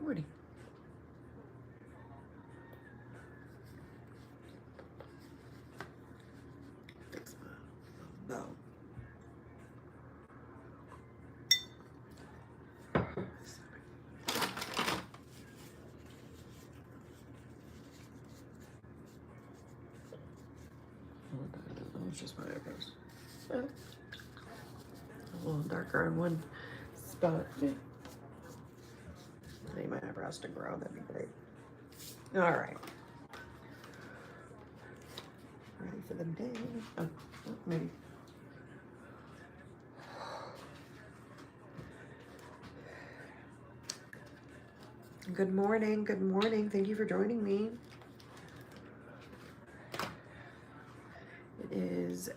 morning. Fix my bow. It's just my eyebrows. A little darker in one spot. Yeah. I need my eyebrows to grow. That'd be great. All right. Ready for the day. Oh, maybe. Good morning. Good morning. Thank you for joining me. It is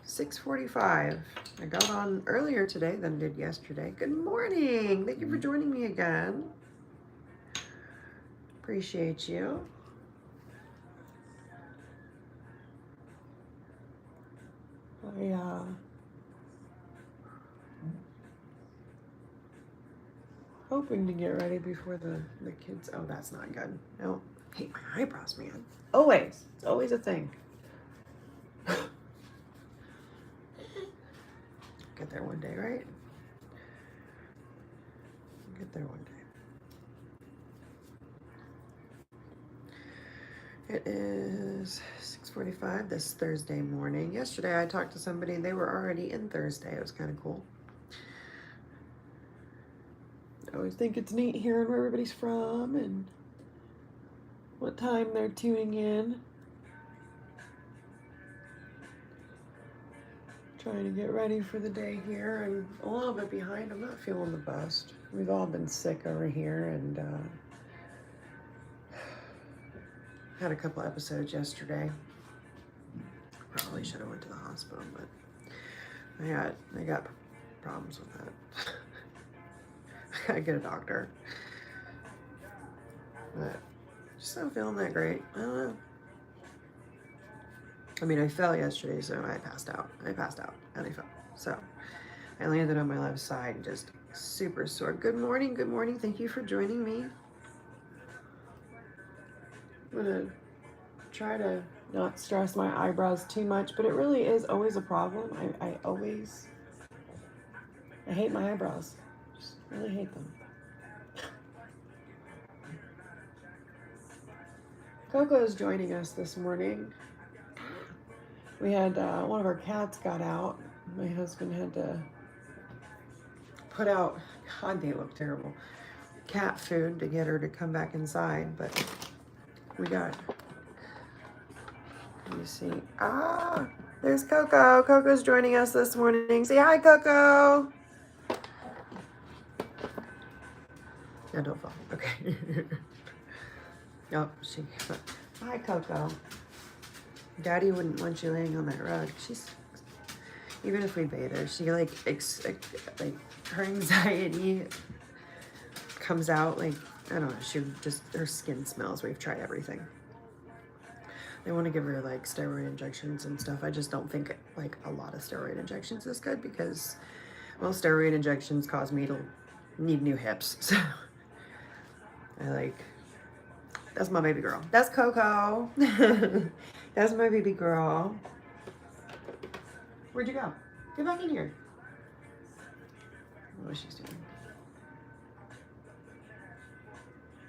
6:45. I got on earlier today than did yesterday. Good morning. Thank you for joining me again. Appreciate you. Hoping to get ready before the kids. Oh, that's not good. No, I hate my eyebrows, man. Always. It's always a thing. Get there one day, right? Get there one day. It is 6:45 this Thursday morning. Yesterday I talked to somebody and they were already in Thursday. It was kind of cool. I always think it's neat hearing where everybody's from and what time they're tuning in. Trying to get ready for the day here. I'm a little bit behind. I'm not feeling the best. We've all been sick over here and had a couple episodes yesterday. Probably should have went to the hospital, but I got problems with that. I gotta get a doctor. But just not feeling that great. I don't know. I mean, I fell yesterday, so I passed out. And I fell. So I landed on my left side, just super sore. Good morning, good morning. Thank you for joining me. I'm gonna try to not stress my eyebrows too much, but it really is always a problem. I hate my eyebrows. Just really hate them. Coco is joining us this morning. We had one of our cats got out. My husband had to put out, God, they look terrible, cat food to get her to come back inside, but we got, let me see. Ah, there's Coco. Coco's joining us this morning. Say hi, Coco. No, don't fall. Okay. Oh, hi, Coco. Daddy wouldn't want you laying on that rug. She's, even if we bathe her, she like her anxiety comes out like, I don't know, she just, her skin smells. We've tried everything. They want to give her like steroid injections and stuff. I just don't think like a lot of steroid injections is good because, well, steroid injections cause me to need new hips. So I like, that's my baby girl. That's Coco. That's my baby girl. Where'd you go? Get back in here. What is she doing?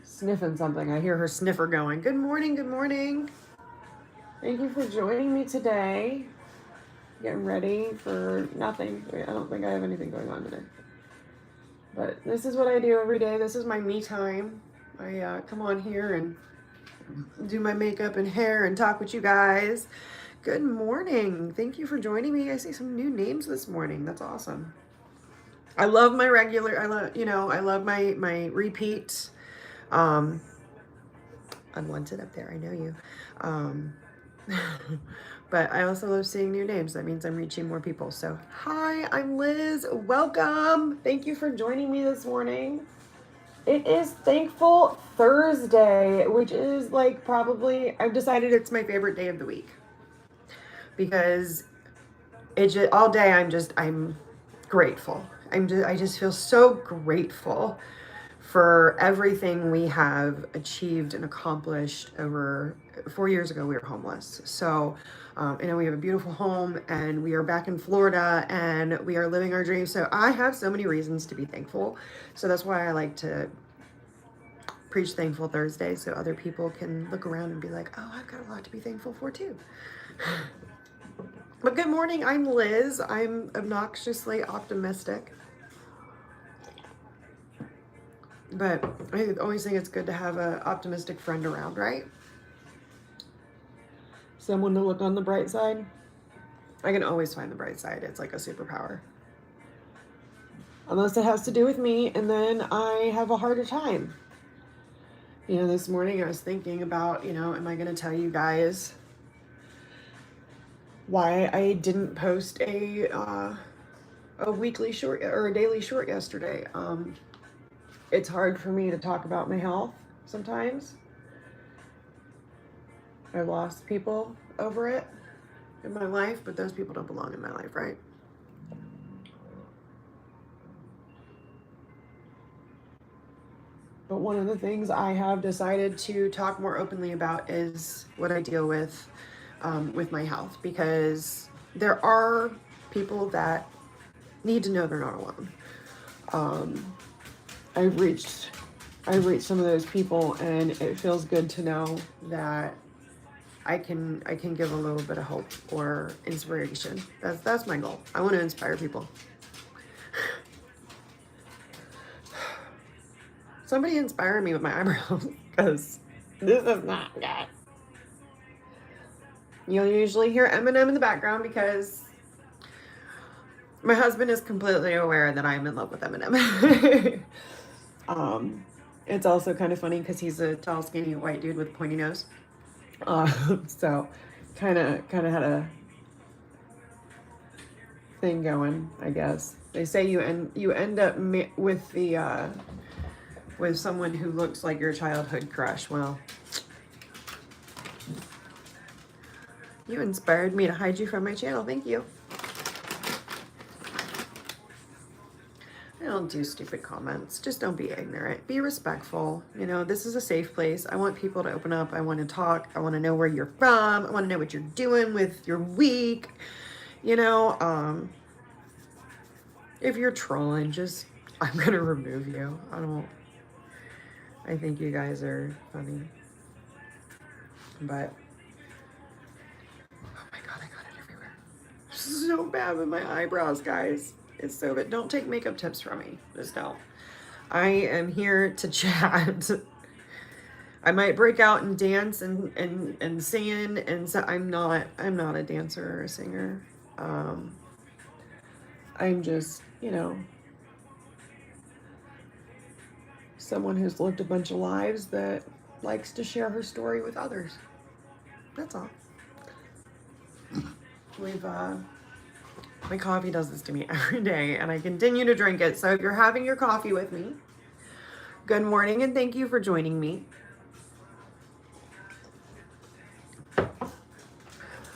Sniffing something. I hear her sniffer going. Good morning, good morning. Thank you for joining me today. Getting ready for nothing. I don't think I have anything going on today. But this is what I do every day. This is my me time. I come on here and do my makeup and hair and talk with you guys. Good morning. Thank you for joining me. I see some new names this morning. That's awesome. I love my regular, I love my repeat. Unwanted up there, I know you. But I also love seeing new names. That means I'm reaching more people. So hi, I'm Liz. Welcome. Thank you for joining me this morning. It is Thankful Thursday, which is like probably, I've decided it's my favorite day of the week. Because it's just, all day I'm grateful. I just feel so grateful for everything we have achieved and accomplished. Over 4 years ago, we were homeless. So, we have a beautiful home, and we are back in Florida, and we are living our dreams. So I have so many reasons to be thankful. So that's why I like to preach Thankful Thursday, so other people can look around and be like, oh, I've got a lot to be thankful for too. But good morning, I'm Liz. I'm obnoxiously optimistic. But I always think it's good to have an optimistic friend around, right? Someone to look on the bright side. I can always find the bright side. It's like a superpower. Unless it has to do with me, and then I have a harder time. This morning I was thinking about, am I going to tell you guys why I didn't post a weekly short or a daily short yesterday? It's hard for me to talk about my health sometimes. I've lost people over it in my life, but those people don't belong in my life, right? But one of the things I have decided to talk more openly about is what I deal with my health, because there are people that need to know they're not alone. I've reached some of those people, and it feels good to know that I can give a little bit of hope or inspiration. That's my goal. I want to inspire people. Somebody inspire me with my eyebrows, because this is not good. You'll usually hear Eminem in the background because my husband is completely aware that I'm in love with Eminem. It's also kind of funny because he's a tall, skinny white dude with a pointy nose. So kind of had a thing going, I guess. They say you end up with someone who looks like your childhood crush. Well, you inspired me to hide you from my channel. Thank you. I don't do stupid comments. Just don't be ignorant. Be respectful. This is a safe place. I want people to open up. I want to talk. I want to know where you're from. I want to know what you're doing with your week. If you're trolling, I'm going to remove you. I think you guys are funny. But, oh my God, I got it everywhere. So bad with my eyebrows, guys. It's so bad. Don't take makeup tips from me. Just don't. I am here to chat. I might break out and dance and sing, and so I'm not a dancer or a singer. I'm just, someone who's lived a bunch of lives that likes to share her story with others. That's all. My coffee does this to me every day, and I continue to drink it. So if you're having your coffee with me, good morning, and thank you for joining me. I'm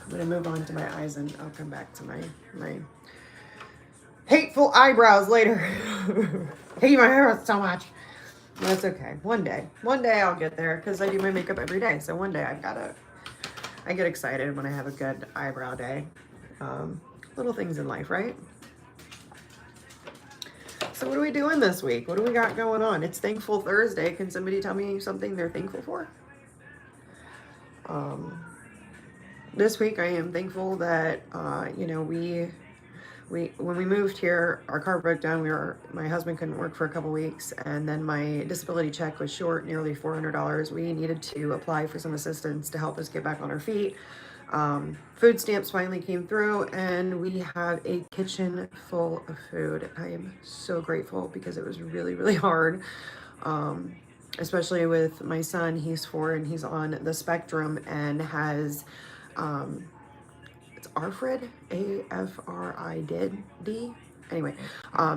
gonna move on to my eyes, and I'll come back to my hateful eyebrows later. Hate my hair so much. That's okay. One day I'll get there, because I do my makeup every day. So one day I get excited when I have a good eyebrow day. Little things in life, right? So what are we doing this week? What do we got going on? It's Thankful Thursday. Can somebody tell me something they're thankful for? This week I am thankful that when we moved here, our car broke down. My husband couldn't work for a couple weeks, and then my disability check was short, nearly $400. We needed to apply for some assistance to help us get back on our feet. Food stamps finally came through, and we have a kitchen full of food. I am so grateful, because it was really, really hard, especially with my son. He's 4 and he's on the spectrum and has it's AFRID, AFRID. Anyway,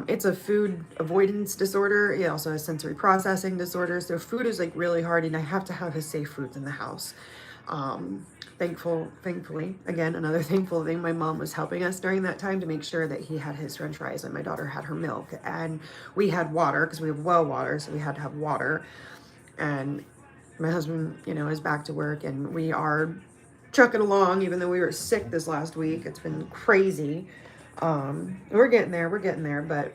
it's a food avoidance disorder. He also has sensory processing disorder. So food is like really hard, and I have to have his safe foods in the house. Thankfully, again, another thankful thing, my mom was helping us during that time to make sure that he had his french fries and my daughter had her milk, and we had water because we have well water, so we had to have water. And my husband, you know, is back to work, and we are trucking along, even though we were sick this last week. It's been crazy. We're getting there, but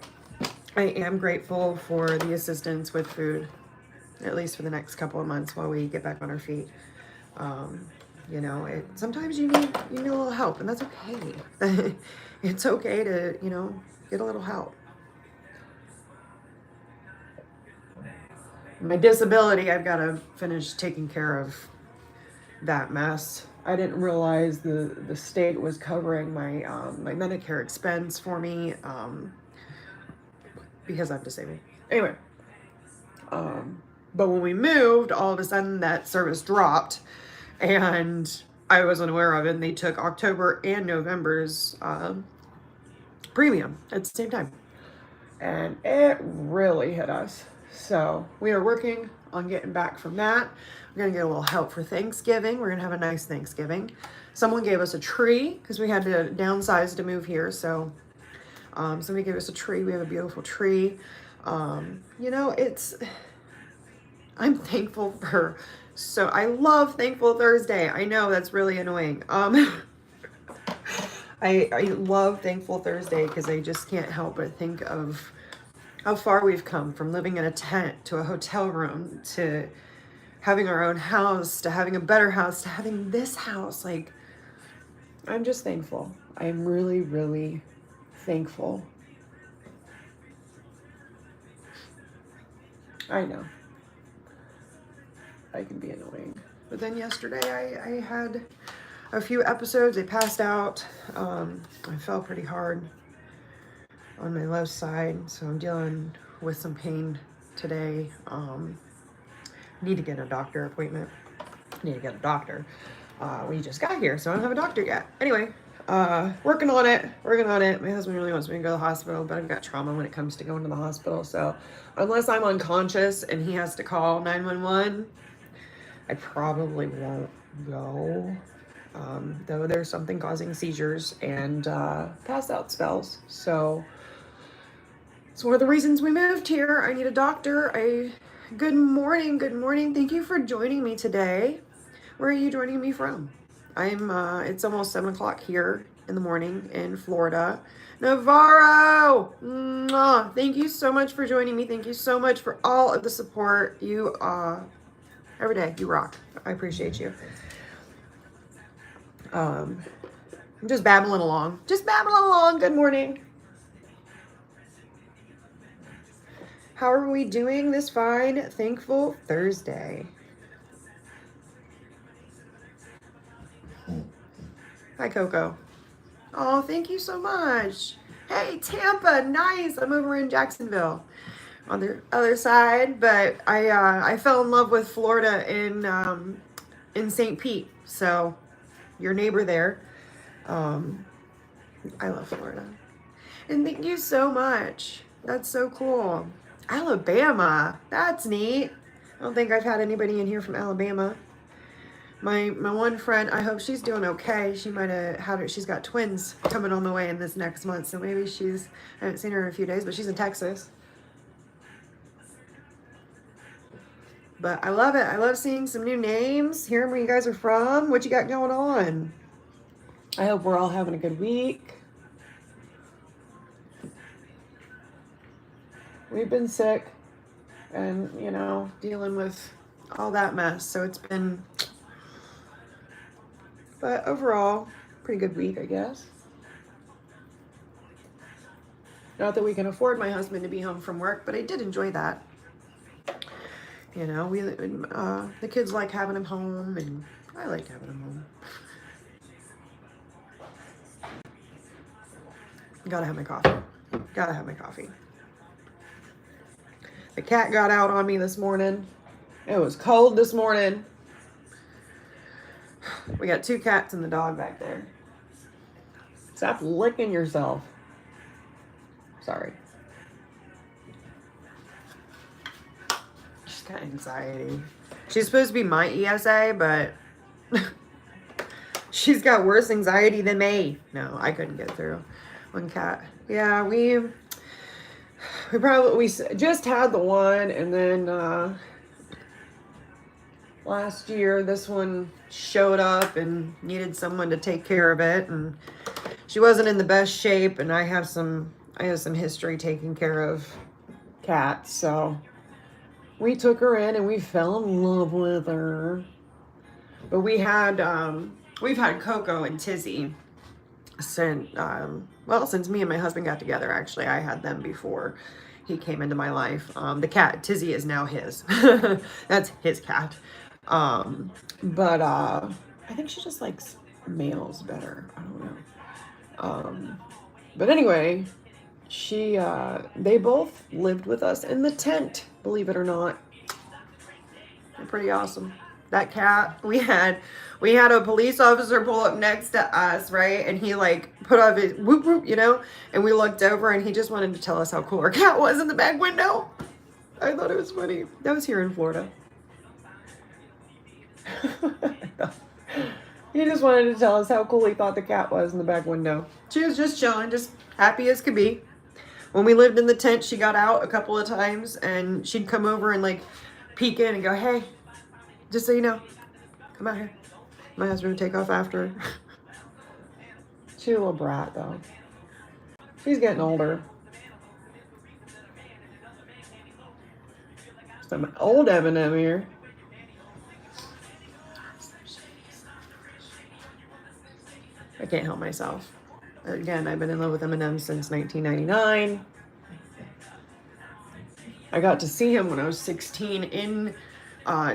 I am grateful for the assistance with food, at least for the next couple of months while we get back on our feet. You know, sometimes you need a little help, and that's okay. It's okay to, you know, get a little help. My disability, I've got to finish taking care of that mess. I didn't realize the state was covering my my Medicare expense for me because I'm disabled. Anyway, but when we moved, all of a sudden that service dropped, and I wasn't aware of it. And they took October and November's premium at the same time, and it really hit us. So we are working on getting back from that. We're gonna get a little help for Thanksgiving. We're gonna have a nice Thanksgiving. Someone gave us a tree because we had to downsize to move here. So somebody gave us a tree. We have a beautiful tree. You know, I'm thankful for, so I love Thankful Thursday. I know that's really annoying. I love Thankful Thursday because I just can't help but think of how far we've come from living in a tent to a hotel room to having our own house to having a better house to having this house. Like, I'm just thankful. I'm really, really thankful. I know. I can be annoying. But then yesterday I had a few episodes. I passed out. I fell pretty hard on my left side, so I'm dealing with some pain today. Need to get a doctor appointment. Need to get a doctor. We just got here, so I don't have a doctor yet. Anyway, working on it. My husband really wants me to go to the hospital, but I've got trauma when it comes to going to the hospital. So unless I'm unconscious and he has to call 911, I probably won't go. Though there's something causing seizures and pass out spells. So it's one of the reasons we moved here. I need a doctor. Good morning. Thank you for joining me today. Where are you joining me from? It's almost 7 o'clock here in the morning in Florida. Navarro! Mwah. Thank you so much for joining me. Thank you so much for all of the support. You, every day, you rock. I appreciate you. I'm just babbling along. Good morning. How are we doing this fine, thankful Thursday? Hi, Coco. Oh, thank you so much. Hey, Tampa, nice. I'm over in Jacksonville on the other side, but I fell in love with Florida in St. Pete, so your neighbor there. I love Florida. And thank you so much. That's so cool. Alabama, that's neat. I don't think I've had anybody in here from Alabama. My one friend, I hope she's doing okay. She might have had it. She's got twins coming on the way in this next month, so maybe I haven't seen her in a few days, but she's in Texas. But I love it. I love seeing some new names, hearing where you guys are from, what you got going on. I hope we're all having a good week. We've been sick and, you know, dealing with all that mess. So it's been, but overall, pretty good week, I guess. Not that we can afford my husband to be home from work, but I did enjoy that. You know, the kids like having him home, and I like having him home. Gotta have my coffee. The cat got out on me this morning. It was cold this morning. We got 2 cats and the dog back there. Stop licking yourself. Sorry. She's got anxiety. She's supposed to be my ESA, but She's got worse anxiety than me. No, I couldn't get through. One cat. Yeah, we just had the one, and then last year this one showed up and needed someone to take care of it, and she wasn't in the best shape, and I have some history taking care of cats, so we took her in and we fell in love with her. But we've had Coco and Tizzy since since me and my husband got together. Actually, I had them before he came into my life. The cat Tizzy is now his. That's his cat. But I think she just likes males better. I don't know. But anyway, they both lived with us in the tent, believe it or not. They're pretty awesome. That cat, we had a police officer pull up next to us, right? And he like put up his whoop whoop, and we looked over and he just wanted to tell us how cool our cat was in the back window. I thought it was funny. That was here in Florida. He just wanted to tell us how cool he thought the cat was in the back window. She was just chilling, just happy as could be. When we lived in the tent, she got out a couple of times and she'd come over and like peek in and go, hey, just so you know, come out here. My husband would take off after her. She's a little brat though. She's getting older. Some old M&M here. I can't help myself. Again, I've been in love with M&M since 1999. I got to see him when I was 16 in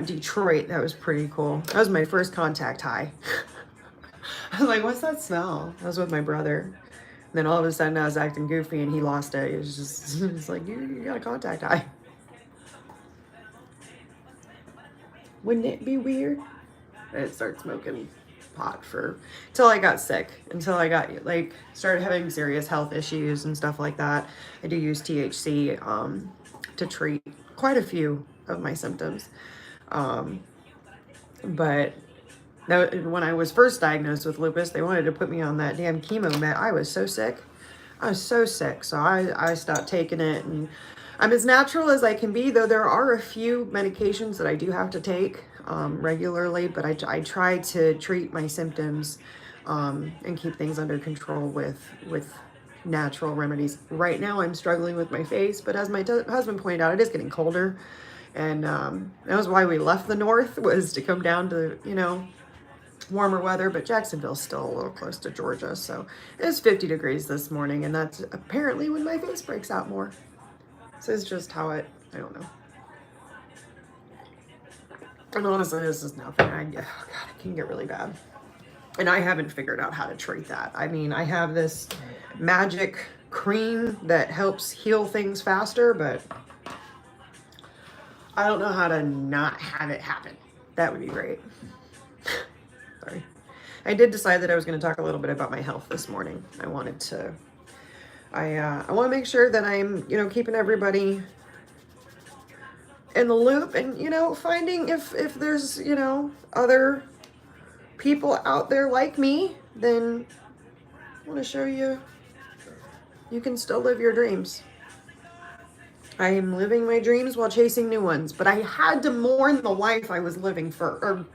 Detroit. That was pretty cool. That was my first contact high. I was like, what's that smell? I was with my brother. And then all of a sudden I was acting goofy and he lost it. It was just, it's like, you got a contact high. Wouldn't it be weird? I didn't start smoking pot until I got sick, until I got started having serious health issues and stuff like that. I do use THC to treat quite a few of my symptoms. But when I was first diagnosed with lupus, they wanted to put me on that damn chemo med. I was so sick. So I stopped taking it, and I'm as natural as I can be, though there are a few medications that I do have to take regularly, but I try to treat my symptoms and keep things under control with natural remedies. Right now I'm struggling with my face, but as my husband pointed out, it is getting colder, and that was why we left the north, was to come down to, warmer weather. But Jacksonville's still a little close to Georgia, so it's 50 degrees this morning, and that's apparently when my face breaks out more. So it's just how I don't know. And honestly, this is nothing. It can get really bad. And I haven't figured out how to treat that. I mean, I have this magic cream that helps heal things faster, but I don't know how to not have it happen. That would be great. Sorry. I did decide that I was going to talk a little bit about my health this morning. I want to make sure that I'm, keeping everybody in the loop, and finding if there's other people out there like me, then I want to show you can still live your dreams. I am living my dreams while chasing new ones, but I had to mourn the life I was living or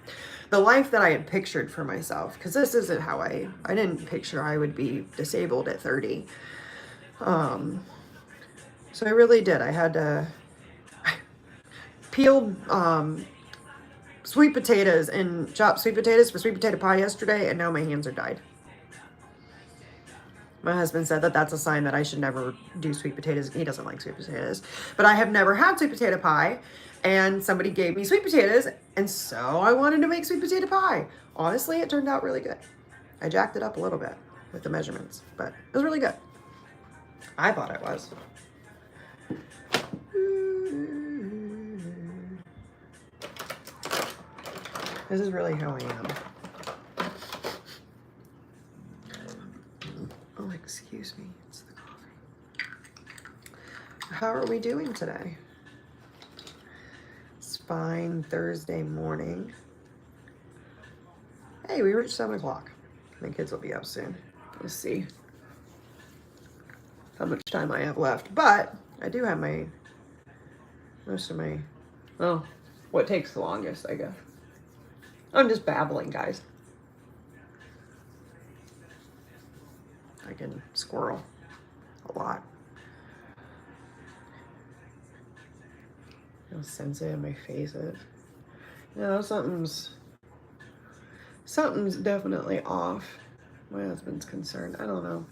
the life that I had pictured for myself, because this isn't how I didn't picture I would be disabled at 30. So I really did. I had to peeled sweet potatoes and chopped sweet potatoes for sweet potato pie yesterday, and now my hands are dyed. My husband said that that's a sign that I should never do sweet potatoes. He doesn't like sweet potatoes, but I have never had sweet potato pie, and somebody gave me sweet potatoes, and so I wanted to make sweet potato pie. Honestly, it turned out really good. I jacked it up a little bit with the measurements, but it was really good. I thought it was. This is really how I am. Oh, excuse me. It's the coffee. How are we doing today? It's fine Thursday morning. Hey, we reached 7 o'clock. My kids will be up soon. Let's see how much time I have left. But I do have most of my, well, what takes the longest, I guess. I'm just babbling, guys. I can squirrel a lot. How sensitive my face is. No, something's definitely off. My husband's concerned. I don't know.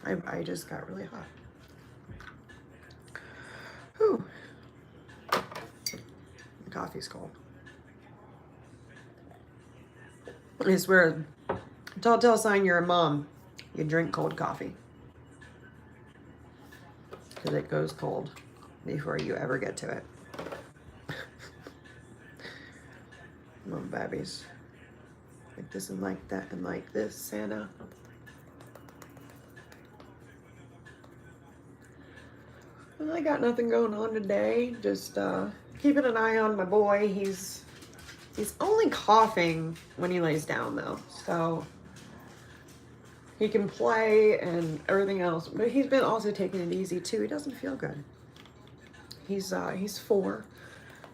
I just got really hot. Whew. The coffee's cold. I swear, telltale sign you're a mom. You drink cold coffee. Because it goes cold before you ever get to it. Little babies. Like this and like that and like this, Santa. Well, I got nothing going on today. Just keeping an eye on my boy. He's only coughing when he lays down though. So he can play and everything else. But he's been also taking it easy too. He doesn't feel good. He's 4.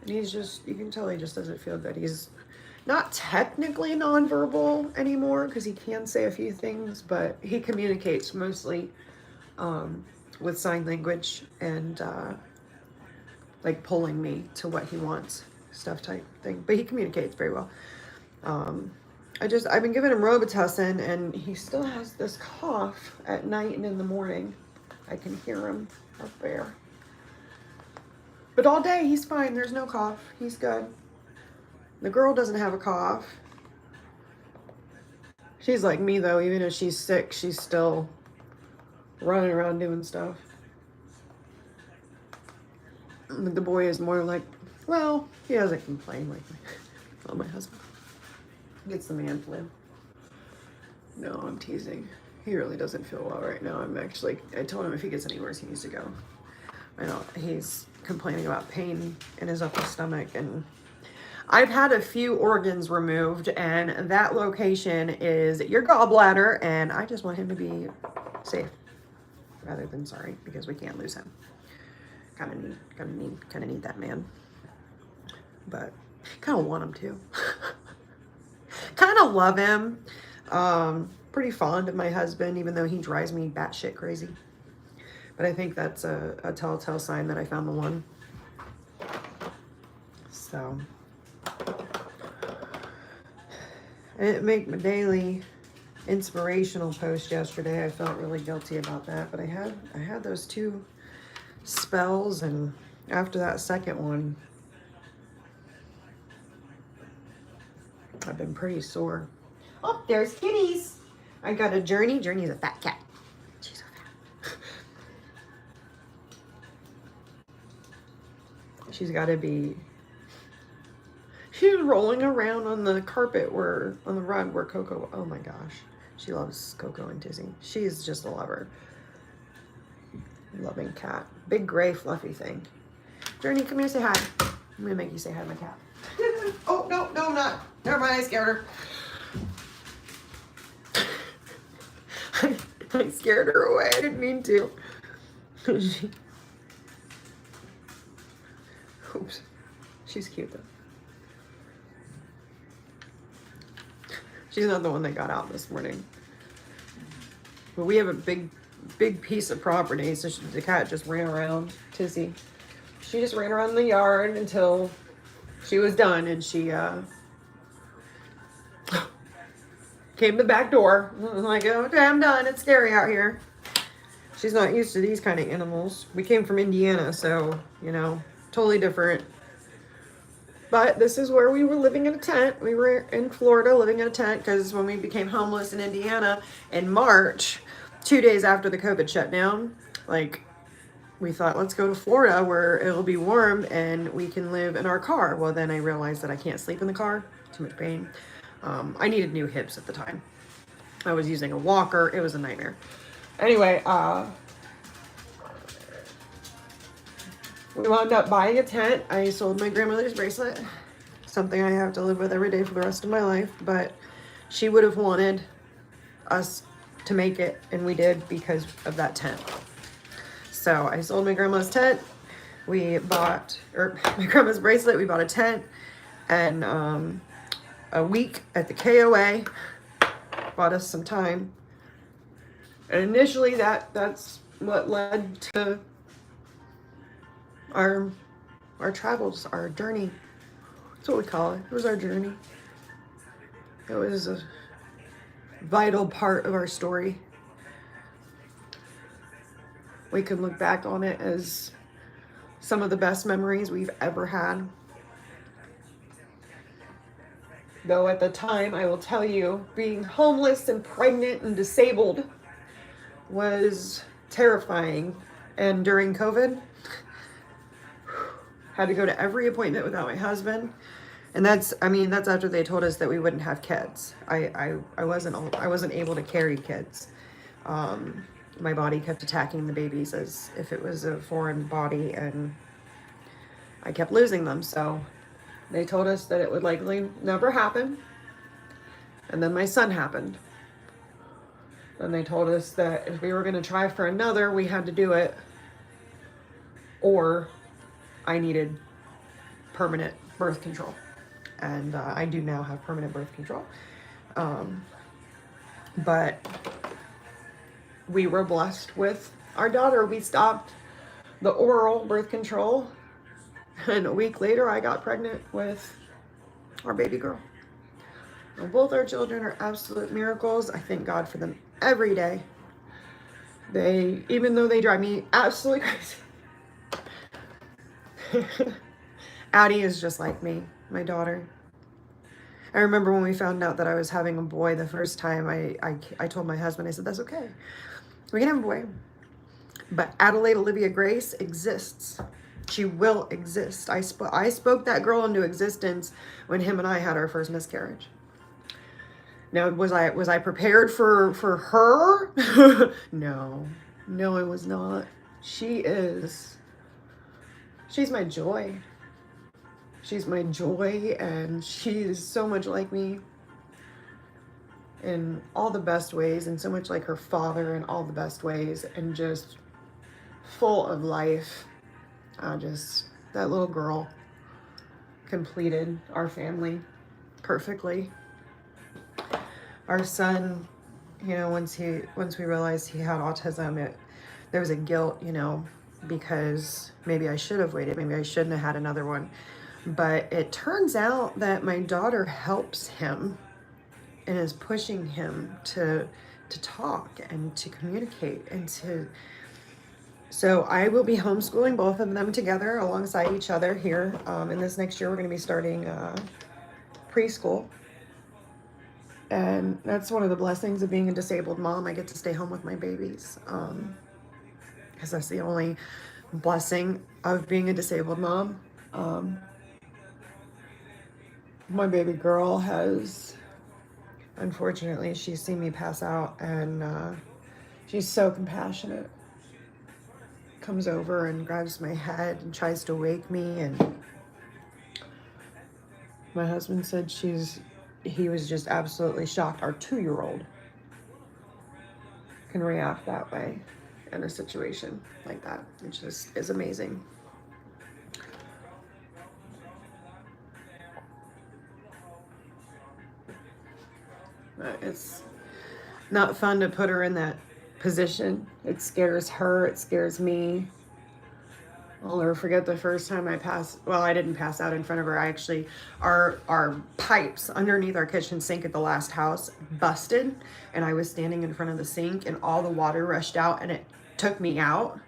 And he's just, you can tell he just doesn't feel good. He's not technically nonverbal anymore because he can say a few things, but he communicates mostly with sign language and like pulling me to what he wants, stuff type thing. But he communicates very well. I've been giving him Robitussin and he still has this cough at night and in the morning. I can hear him up there. But all day he's fine. There's no cough. He's good. The girl doesn't have a cough. She's like me though. Even if she's sick, she's still running around doing stuff. But the boy is more like, well, he doesn't complain like my husband. Gets the man flu. No, I'm teasing. He really doesn't feel well right now. I told him if he gets any worse, he needs to go. I know he's complaining about pain in his upper stomach, and I've had a few organs removed, and that location is your gallbladder, and I just want him to be safe rather than sorry, because we can't lose him. Kind of need that man, but kind of want him to. Kind of love him. Pretty fond of my husband, even though he drives me batshit crazy. But I think that's a telltale sign that I found the one. So I didn't make my daily inspirational post yesterday. I felt really guilty about that, but I had those 2 spells, and after that second one, I've been pretty sore. Oh, there's kitties. I got a Journey. Journey's a fat cat. She's so fat. She's got to be. She's rolling around on the carpet on the rug where Coco. Oh my gosh, she loves Coco and Tizzy. She's just a lover. Loving cat. Big gray fluffy thing. Journey, come here, say hi. I'm gonna make you say hi to my cat. Oh, no, I'm not. Never mind, I scared her. I scared her away. I didn't mean to. Oops. She's cute though. She's not the one that got out this morning. But we have a big piece of property, so the cat just ran around. Tizzy. She just ran around the yard until she was done, and she came to the back door. I'm like, okay, I'm done. It's scary out here. She's not used to these kind of animals. We came from Indiana, so, totally different. But this is where we were living in a tent. We were in Florida living in a tent because when we became homeless in Indiana in March, 2 days after the COVID shutdown, we thought, let's go to Florida where it'll be warm and we can live in our car. Well, then I realized that I can't sleep in the car. Too much pain. I needed new hips at the time. I was using a walker. It was a nightmare. Anyway, we wound up buying a tent. I sold my grandmother's bracelet. Something I have to live with every day for the rest of my life. But She would have wanted us to make it, and we did because of that tent. So I sold my grandma's tent. We bought, or my grandma's bracelet. We bought a tent, and a week at the KOA bought us some time. And initially, that's what led to our travels, our journey. That's what we call it. It was our journey. It was a vital part of our story. We can look back on it as some of the best memories we've ever had. Though at the time, I will tell you, being homeless and pregnant and disabled was terrifying. And during COVID, had to go to every appointment without my husband. And that's after they told us that we wouldn't have kids. I wasn't able to carry kids. My body kept attacking the babies as if it was a foreign body, and I kept losing them. So they told us that it would likely never happen. And then my son happened. Then they told us that if we were going to try for another, we had to do it, or I needed permanent birth control. And I do now have permanent birth control. But we were blessed with our daughter. We stopped the oral birth control, and a week later I got pregnant with our baby girl. Now, both our children are absolute miracles. I thank God for them every day. Even though they drive me absolutely crazy. Addie is just like me, my daughter. I remember when we found out that I was having a boy the first time, I told my husband, I said, that's okay. We can have a boy. But Adelaide Olivia Grace exists. She will exist. I spoke that girl into existence when him and I had our first miscarriage. Now, was I prepared for her? No, I was not. She's my joy. She's my joy, and she is so much like me in all the best ways, and so much like her father in all the best ways, and just full of life. That little girl completed our family perfectly. Our son, once we realized he had autism, there was a guilt, because maybe I should have waited, maybe I shouldn't have had another one. But it turns out that my daughter helps him and is pushing him to talk and to communicate and to. So I will be homeschooling both of them together alongside each other here. And this next year we're going to be starting preschool. And that's one of the blessings of being a disabled mom. I get to stay home with my babies. Because that's the only blessing of being a disabled mom. My baby girl has, unfortunately, she's seen me pass out, and she's so compassionate. Comes over and grabs my head and tries to wake me, and my husband said he was just absolutely shocked. Our 2-year-old can react that way in a situation like that. It just is amazing. It's not fun to put her in that position. It scares her. It scares me. I'll never forget the first time I didn't pass out in front of her. I actually, our pipes underneath our kitchen sink at the last house busted, and I was standing in front of the sink, and all the water rushed out, and it took me out.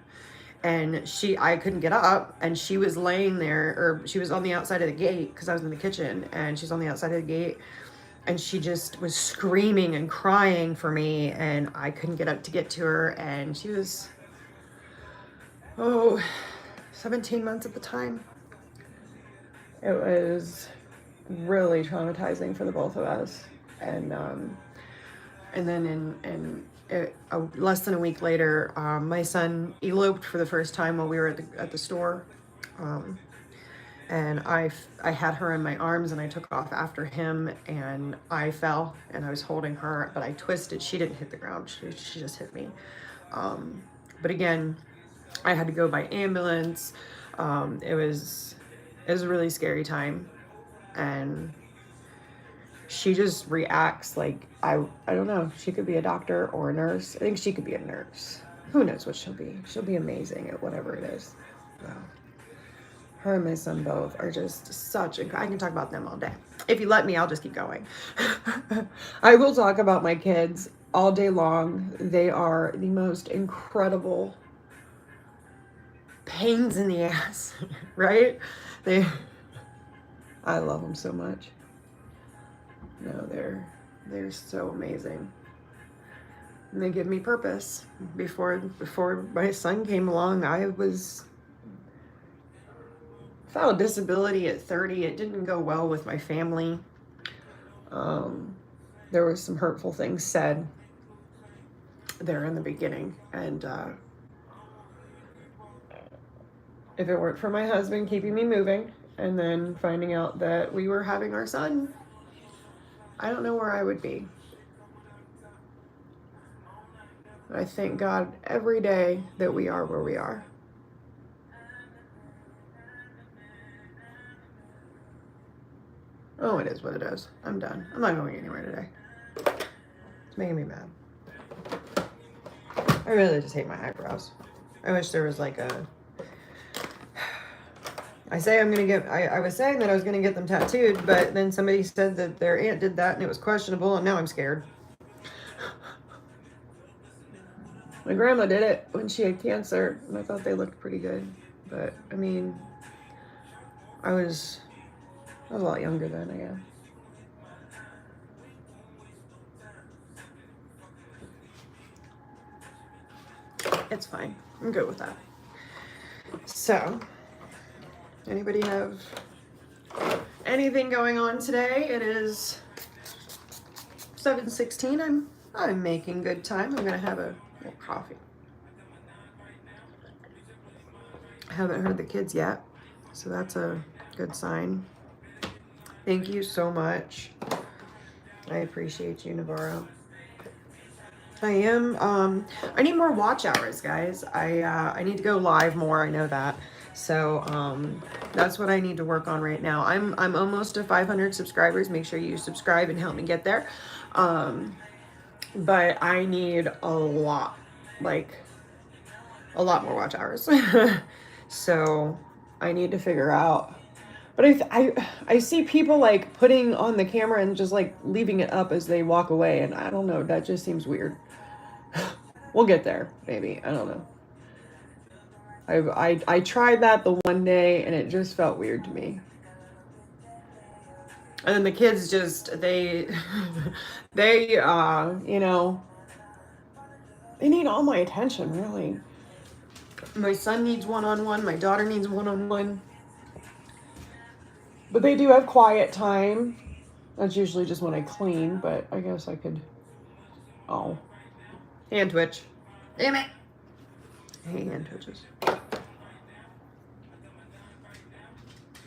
And I couldn't get up, and she was laying there, or she was on the outside of the gate, because I was in the kitchen, and she's on the outside of the gate. And she just was screaming and crying for me, and I couldn't get up to get to her. And she was, 17 months at the time. It was really traumatizing for the both of us. And then less than a week later, my son eloped for the first time while we were at the store. and I had her in my arms and I took off after him and I fell and I was holding her, but I twisted. She didn't hit the ground. She just hit me. But again, I had to go by ambulance. It was a really scary time, and she just reacts like I don't know. She could be a doctor or a nurse. I think she could be a nurse. Who knows what she'll be? She'll be amazing at whatever it is. Wow. Her and my son both are just such. I can talk about them all day. If you let me, I'll just keep going. I will talk about my kids all day long. They are the most incredible pains in the ass, right? I love them so much. No, they're so amazing. And they give me purpose. Before my son came along, I filed a disability at 30. It didn't go well with my family. There was some hurtful things said there in the beginning, and if it weren't for my husband keeping me moving and then finding out that we were having our son, I don't know where I would be. I thank God every day that we are where we are. Oh, it is what it is. I'm done. I'm not going anywhere today. It's making me mad. I really just hate my eyebrows. I wish there was like a... I was saying that I was going to get them tattooed, but then somebody said that their aunt did that and it was questionable, and now I'm scared. My grandma did it when she had cancer, and I thought they looked pretty good. But, I mean, I was a lot younger then, I guess. It's fine. I'm good with that. So, anybody have anything going on today? It is 7:16. I'm making good time. I'm gonna have a coffee. I haven't heard the kids yet, so that's a good sign. Thank you so much. I appreciate you, Navarro. I am. I need more watch hours, guys. I need to go live more. I know that. So that's what I need to work on right now. I'm almost to 500 subscribers. Make sure you subscribe and help me get there. But I need a lot more watch hours. So I need to figure out. But I see people like putting on the camera and just like leaving it up as they walk away, and I don't know. That just seems weird. We'll get there, maybe. I don't know. I tried that the one day and it just felt weird to me. And then the kids just they you know, they need all my attention, really. My son needs one-on-one, my daughter needs one-on-one. But they do have quiet time. That's usually just when I clean, but I guess I could... Oh. Hand twitch. Damn it. I hate hand twitches.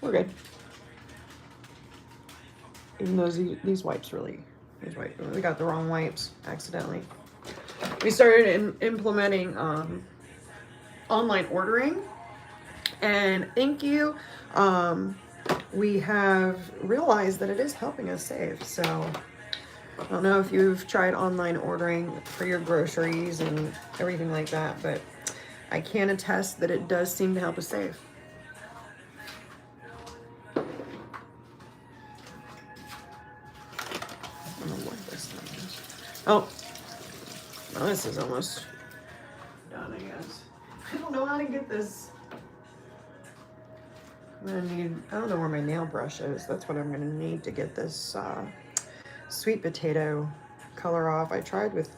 We're good. Even though these wipes we got the wrong wipes accidentally. We started implementing online ordering, and thank you. We have realized that it is helping us save. So I don't know if you've tried online ordering for your groceries and everything like that, but I can attest that it does seem to help us save. I don't know what this thing is. Oh, well, this is almost done, I guess. I don't know how to get this. I'm gonna need, I don't know where my nail brush is. That's what I'm gonna need to get this sweet potato color off. I tried with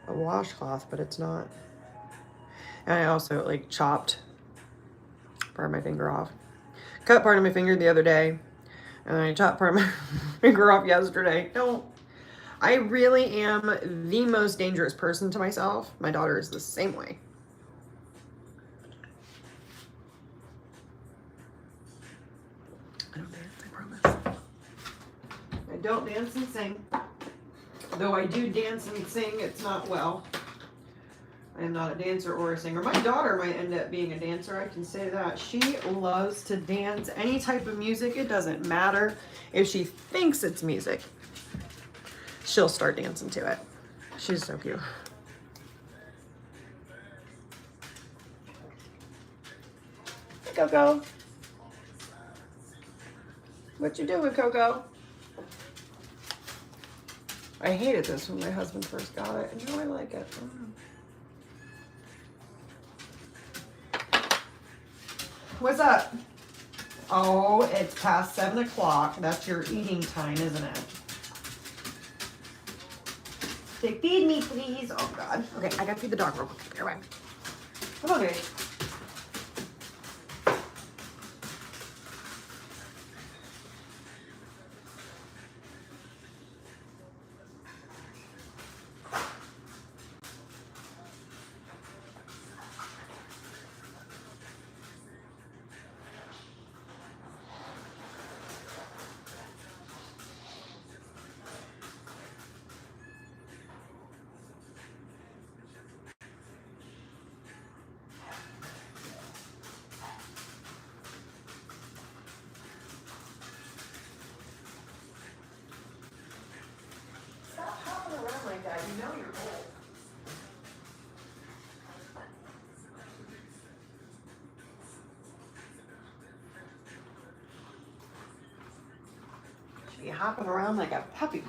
a washcloth, but it's not. And I also like chopped part of my finger off. Cut part of my finger the other day, and I chopped part of my finger off yesterday. No, I really am the most dangerous person to myself. My daughter is the same way. dance, I promise. I don't dance and sing. Though I do dance and sing, it's not well. I am not a dancer or a singer. My daughter might end up being a dancer, I can say that. She loves to dance. Any type of music, it doesn't matter. If she thinks it's music, she'll start dancing to it. She's so cute. Hey, Coco. What you doing, Coco? I hated this when my husband first got it, and now I like it. What's up? Oh, it's past 7 o'clock. That's your eating time, isn't it? Say, feed me, please. Oh, God. Okay, I gotta feed the dog real quick. All right. Come on, baby. Like that, you know you're old. Should be hopping around like a puppy.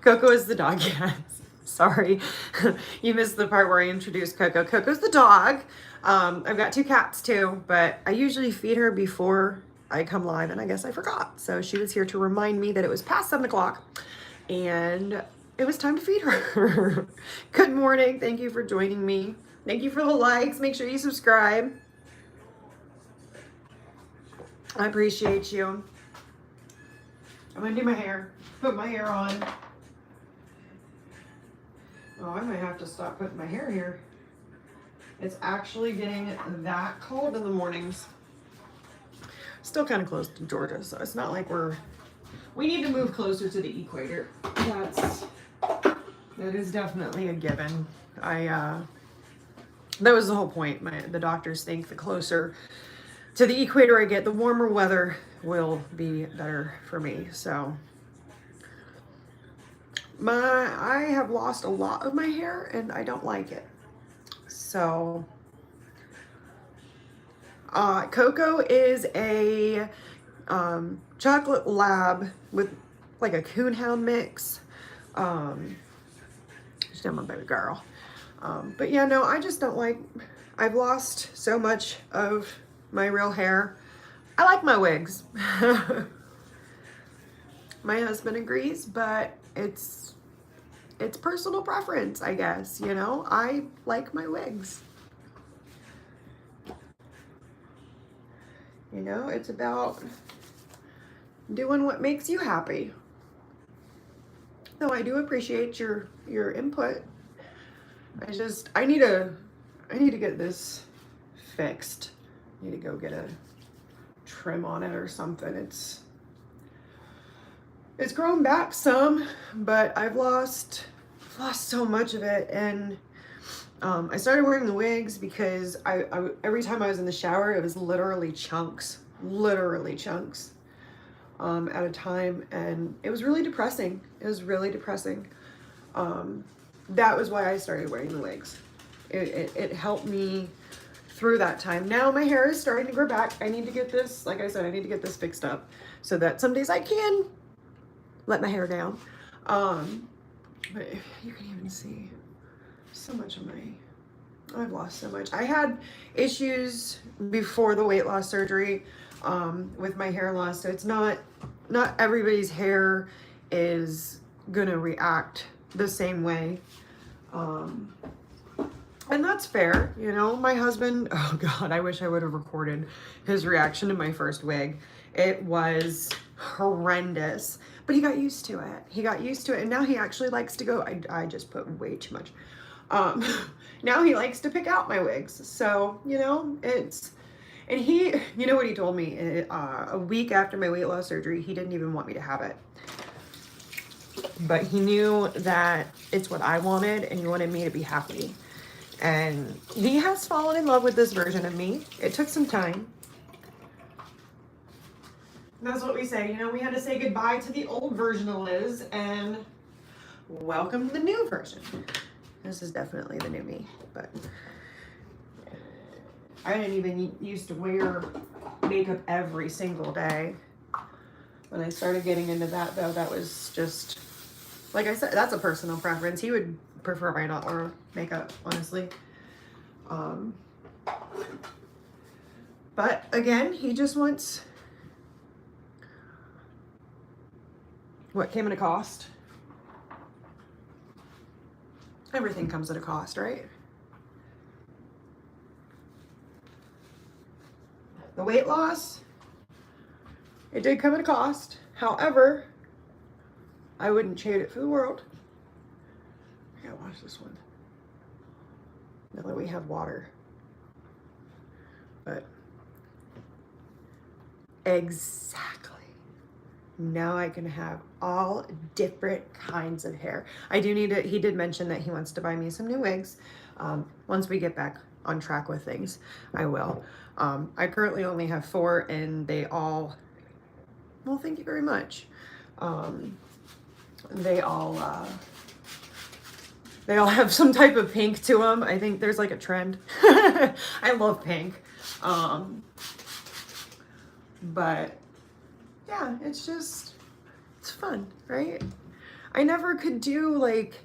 Coco is the dog, yes. Sorry, you missed the part where I introduced Coco. Coco's the dog. I've got 2 cats too, but I usually feed her before I come live, and I guess I forgot. So she was here to remind me that it was past 7 o'clock. And it was time to feed her. Good morning. Thank you for joining me. Thank you for the likes. Make sure you subscribe. I appreciate you. I'm gonna do my hair. Put my hair on. Oh, I might have to stop putting my hair here. It's actually getting that cold in the mornings. Still kind of close to Georgia, so it's not like we need to move closer to the equator. That is definitely a given. That was the whole point. The doctors think the closer to the equator I get, the warmer weather will be better for me. So I have lost a lot of my hair and I don't like it. So Coco is a chocolate lab with like a coonhound mix. She's not my baby girl. But yeah, no, I just don't like, I've lost so much of my real hair. I like my wigs. My husband agrees, but it's personal preference, I guess, you know? I like my wigs. You know, it's about doing what makes you happy. No, I do appreciate your input. I need to get this fixed. I need to go get a trim on it or something. It's grown back some, but I've lost so much of it. And I started wearing the wigs because I every time I was in the shower, it was literally chunks at a time, and it was really depressing. That was why I started wearing the wigs. It helped me through that time. Now my hair is starting to grow back. I need to get this, like I said, I need to get this fixed up so that some days I can let my hair down. But if you can even see so much of I've lost so much. I had issues before the weight loss surgery with my hair loss. So it's not everybody's hair is gonna react the same way. And that's fair, you know. My husband, oh God, I wish I would have recorded his reaction to my first wig. It was horrendous, but he got used to it. And now he actually likes to go, I just put way too much. Now he likes to pick out my wigs. So, you know, it's And he, you know what he told me? A week after my weight loss surgery, he didn't even want me to have it. But he knew that it's what I wanted, and he wanted me to be happy. And he has fallen in love with this version of me. It took some time. That's what we say. You know, we had to say goodbye to the old version of Liz and welcome to the new version. This is definitely the new me, but I didn't even used to wear makeup every single day. When I started getting into that, though, that was just, like I said, that's a personal preference. He would prefer I not wear makeup, honestly. But again, he just wants what came at a cost. Everything comes at a cost, right? The weight loss, it did come at a cost. However, I wouldn't trade it for the world. I gotta wash this one. Now that we have water. But exactly. Now I can have all different kinds of hair. I do need to, he did mention that he wants to buy me some new wigs. Once we get back on track with things, I will. I currently only have 4 and they all, well, thank you very much. They all have some type of pink to them. I think there's like a trend. I love pink. But yeah, it's just, it's fun, right? I never could do like,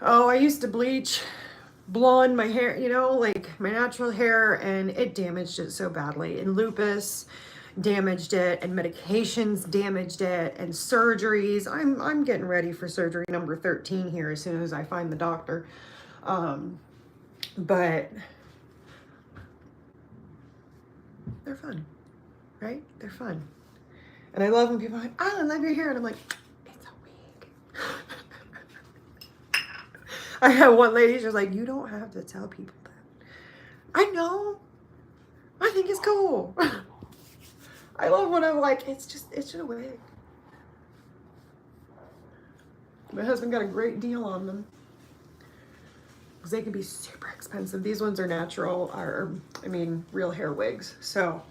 oh, I used to bleach blonde my hair, you know, like my natural hair, and it damaged it so badly. And lupus damaged it, and medications damaged it, and surgeries. I'm getting ready for surgery number 13 here as soon as I find the doctor. But they're fun, right? They're fun. And I love when people are like, oh, I love your hair. And I'm like, it's a wig. I had one lady, she was like, you don't have to tell people that. I know. I think it's cool. I love when I'm like, it's just a wig. My husband got a great deal on them. Because they can be super expensive. These ones are natural, real hair wigs. So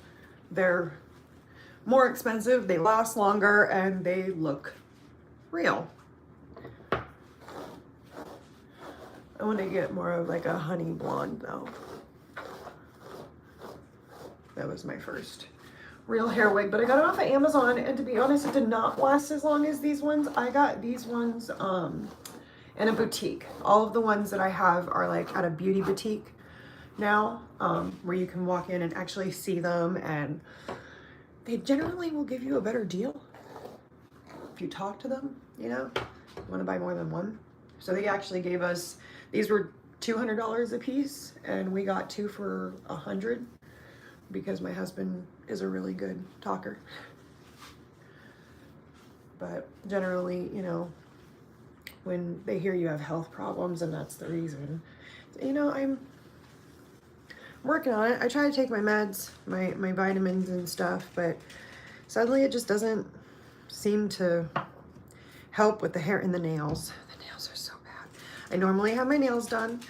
they're more expensive, they last longer, and they look real. I want to get more of like a honey blonde though. That was my first real hair wig, but I got it off of Amazon, and to be honest, it did not last as long as these ones. I got these ones in a boutique. All of the ones that I have are like at a beauty boutique now, where you can walk in and actually see them, and they generally will give you a better deal if you talk to them, you know, you want to buy more than one. So they actually gave us, these were $200 a piece, and we got 2 for $100 because my husband is a really good talker. But generally, you know, when they hear you have health problems and that's the reason, you know, I'm working on it. I try to take my meds, my vitamins and stuff, but sadly it just doesn't seem to help with the hair and the nails. The nails are so bad. I normally have my nails done.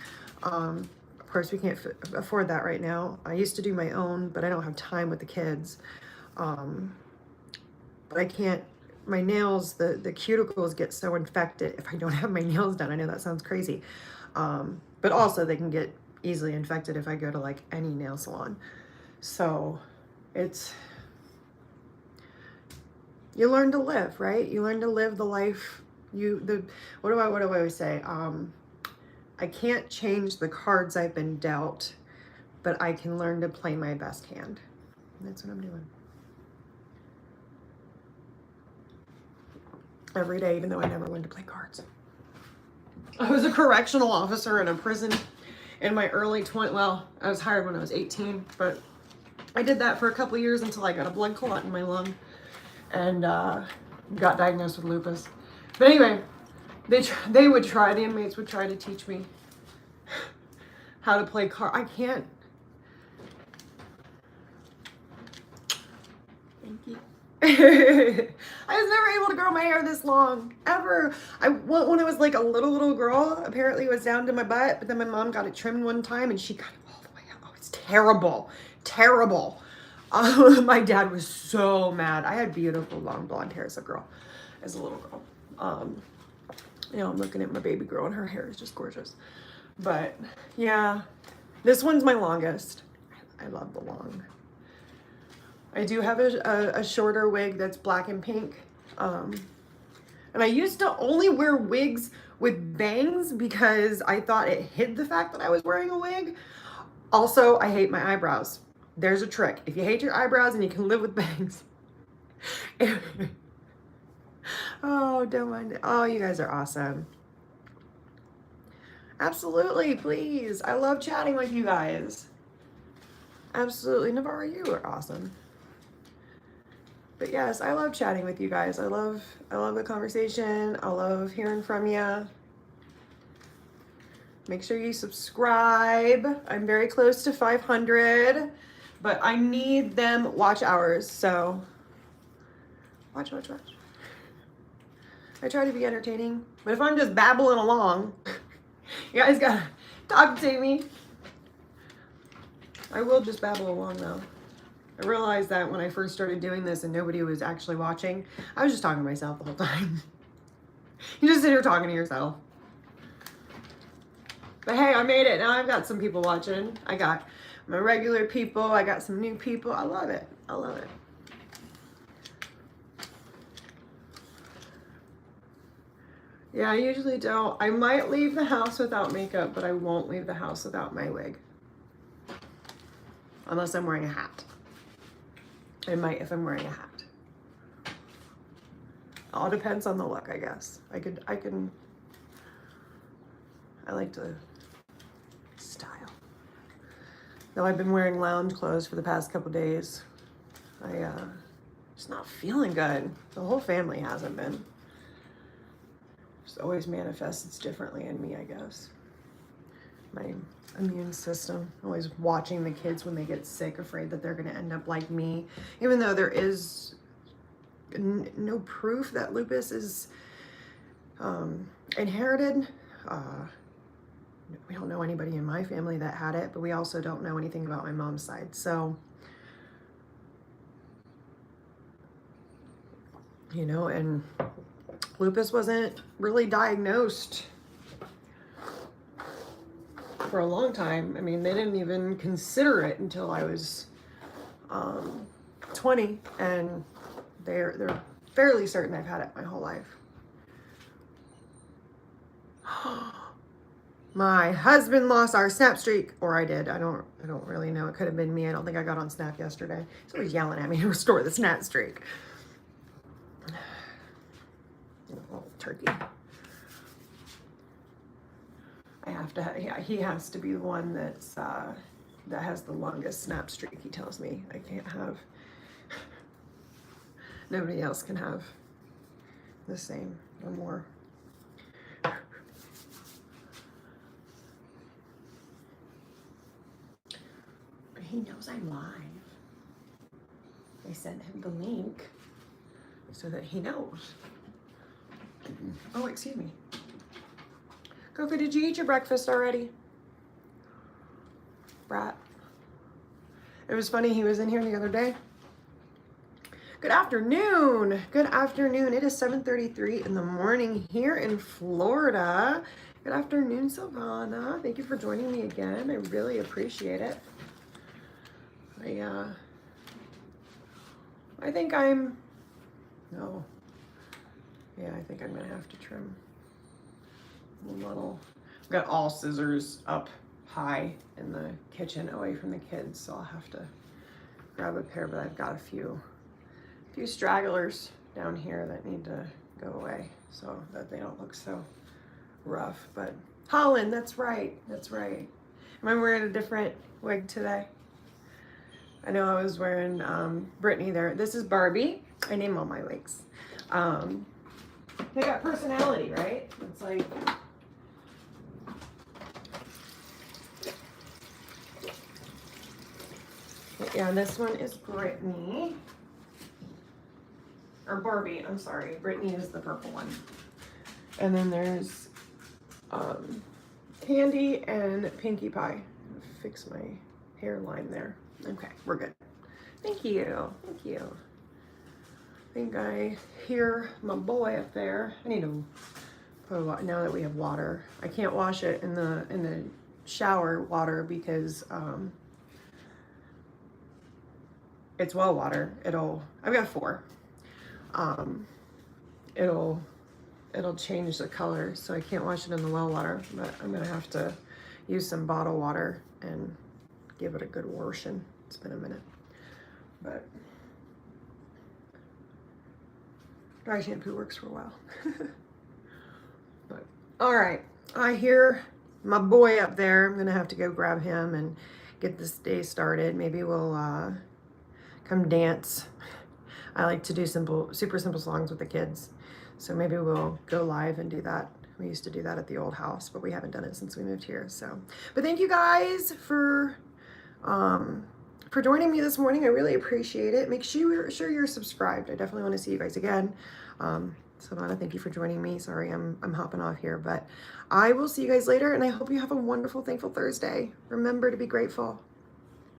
Of course, we can't afford that right now. I used to do my own, but I don't have time with the kids. But I can't, my nails, the cuticles get so infected if I don't have my nails done. I know that sounds crazy. But also they can get easily infected if I go to like any nail salon. So it's, you learn to live, right? You learn to live the life what do I always say? I can't change the cards I've been dealt, but I can learn to play my best hand. And that's what I'm doing. Every day, even though I never learned to play cards. I was a correctional officer in a prison in my early 20s. Well, I was hired when I was 18, but I did that for a couple years until I got a blood clot in my lung and got diagnosed with lupus. But anyway, the inmates would try to teach me how to play cards. I can't. Thank you. I was never able to grow my hair this long, ever. When I was like a little girl, apparently it was down to my butt, but then my mom got it trimmed one time and she got it all the way out. Oh, it's terrible. Terrible. My dad was so mad. I had beautiful long blonde hair as a girl, as a little girl. You know, I'm looking at my baby girl and her hair is just gorgeous. But yeah, this one's my longest. I love the long. I do have a shorter wig that's black and pink. And I used to only wear wigs with bangs because I thought it hid the fact that I was wearing a wig. Also, I hate my eyebrows. There's a trick. If you hate your eyebrows and you can live with bangs. Oh, don't mind it. Oh, you guys are awesome. Absolutely, please. I love chatting with you guys. Absolutely. Navarre, you are awesome. But yes, I love chatting with you guys. I love the conversation. I love hearing from you. Make sure you subscribe. I'm very close to 500, but I need them watch hours. So watch. I try to be entertaining, but if I'm just babbling along, you guys gotta talk to me. I will just babble along though. I realized that when I first started doing this and nobody was actually watching, I was just talking to myself the whole time. You just sit here talking to yourself. But hey, I made it. Now I've got some people watching. I got my regular people. I got some new people. I love it. I love it. Yeah, I usually don't. I might leave the house without makeup, but I won't leave the house without my wig. Unless I'm wearing a hat. I might if I'm wearing a hat. All depends on the look, I guess. I like to style. Though I've been wearing lounge clothes for the past couple days. Just not feeling good. The whole family hasn't been. Just always manifests differently in me, I guess. My immune system, always watching the kids when they get sick, afraid that they're going to end up like me, even though there is no proof that lupus is inherited. We don't know anybody in my family that had it, but we also don't know anything about my mom's side. So, you know, and lupus wasn't really diagnosed for a long time. I mean, they didn't even consider it until I was 20, and they're fairly certain I've had it my whole life. My husband lost our Snap streak, or I did. I don't really know. It could have been me. I don't think I got on Snap yesterday. He's always yelling at me to restore the Snap streak. Oh, turkey. I have to. Yeah, he has to be the one that's that has the longest Snap streak. He tells me I can't have. Nobody else can have the same or more. He knows I'm live. I sent him the link so that he knows. Oh, excuse me. Coco, did you eat your breakfast already? Brat. It was funny, he was in here the other day. Good afternoon. Good afternoon. It is 7:33 in the morning here in Florida. Good afternoon, Silvana. Thank you for joining me again. I really appreciate it. I think I'm, no. Yeah, I think I'm gonna have to trim a little. I've got all scissors up high in the kitchen away from the kids, so I'll have to grab a pair, but I've got a few stragglers down here that need to go away so that they don't look so rough. But Holland, that's right. Am I wearing a different wig today? I know I was wearing Brittany there. This is Barbie. I name all my wigs. They got personality, right? It's like, yeah, this one is Brittany. or Barbie, I'm sorry. Brittany is the purple one. And then there's Candy and Pinkie Pie. Fix my hairline there. Okay, we're good. Thank you. Thank you. I think I hear my boy up there. I need to put now that we have water. I can't wash it in the shower water because it's well water. I've got 4. It'll change the color, so I can't wash it in the well water, but I'm gonna have to use some bottled water and give it a good washing. It's been a minute, but dry shampoo works for a while. But all right, I hear my boy up there. I'm gonna have to go grab him and get this day started. Maybe we'll come dance. I like to do super simple songs with the kids. So maybe we'll go live and do that. We used to do that at the old house, but we haven't done it since we moved here. So, but thank you guys for joining me this morning. I really appreciate it. Make sure you're subscribed. I definitely want to see you guys again. Savannah, thank you for joining me. Sorry, I'm hopping off here, but I will see you guys later, and I hope you have a wonderful, thankful Thursday. Remember to be grateful.